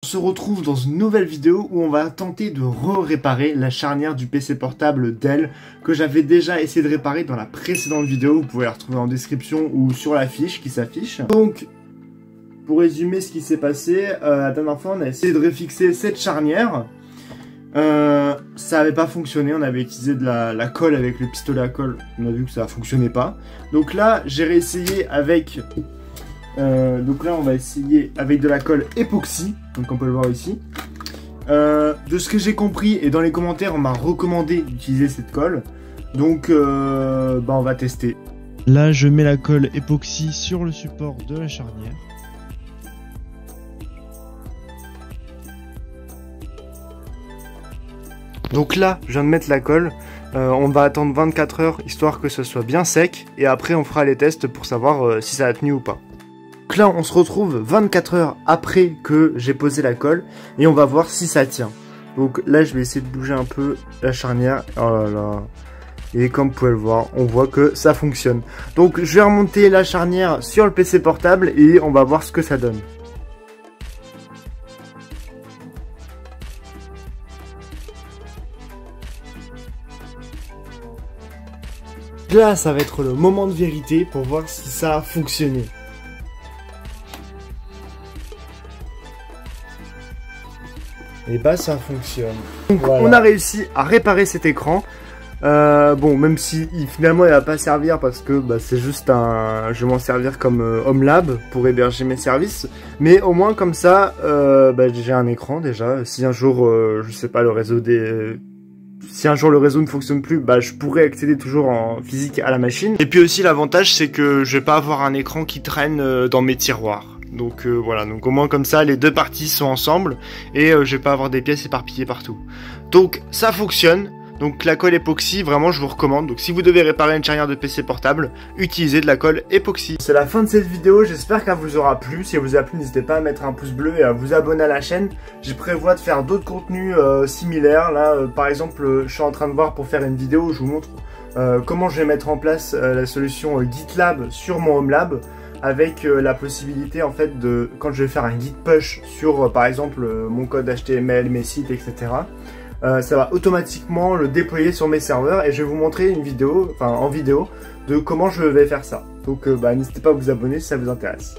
On se retrouve dans une nouvelle vidéo où on va tenter de réparer la charnière du PC portable Dell que j'avais déjà essayé de réparer dans la précédente vidéo. Vous pouvez la retrouver en description ou sur la fiche qui s'affiche. Donc, pour résumer ce qui s'est passé, la dernière fois on a essayé de réfixer cette charnière. Ça n'avait pas fonctionné, on avait utilisé de la colle avec le pistolet à colle, on a vu que ça ne fonctionnait pas. Donc là, j'ai réessayé avec... donc là on va essayer avec de la colle époxy, donc on peut le voir ici. De ce que j'ai compris et dans les commentaires on m'a recommandé d'utiliser cette colle. Donc on va tester. Là je mets la colle époxy sur le support de la charnière. Donc là je viens de mettre la colle. On va attendre 24 heures histoire que ce soit bien sec. Et après on fera les tests pour savoir si ça a tenu ou pas. Donc là on se retrouve 24 heures après que j'ai posé la colle et on va voir si ça tient. Donc là je vais essayer de bouger un peu la charnière. Oh là là. Et comme vous pouvez le voir, on voit que ça fonctionne. Donc je vais remonter la charnière sur le PC portable et on va voir ce que ça donne. Là ça va être le moment de vérité pour voir si ça a fonctionné. Et bah ça fonctionne. Donc voilà. On a réussi à réparer cet écran. Bon, même si finalement il va pas servir parce que c'est juste un... Je vais m'en servir comme Home Lab pour héberger mes services. Mais au moins comme ça, j'ai un écran déjà. Si un jour, je sais pas, le réseau des... Si un jour le réseau ne fonctionne plus, je pourrais accéder toujours en physique à la machine. Et puis aussi l'avantage c'est que je vais pas avoir un écran qui traîne dans mes tiroirs. Donc voilà, donc au moins comme ça les deux parties sont ensemble et je vais pas avoir des pièces éparpillées partout. Donc ça fonctionne. Donc la colle époxy, vraiment je vous recommande. Donc si vous devez réparer une charnière de PC portable, utilisez de la colle époxy. C'est la fin de cette vidéo, j'espère qu'elle vous aura plu. Si elle vous a plu, n'hésitez pas à mettre un pouce bleu et à vous abonner à la chaîne. J'ai prévu de faire d'autres contenus similaires. Là par exemple, je suis en train de voir pour faire une vidéo où je vous montre comment je vais mettre en place la solution GitLab sur mon Home Lab. Avec la possibilité en fait de, quand je vais faire un git push sur par exemple mon code HTML, mes sites, etc. Ça va automatiquement le déployer sur mes serveurs et je vais vous montrer une vidéo, en vidéo, de comment je vais faire ça. Donc n'hésitez pas à vous abonner si ça vous intéresse.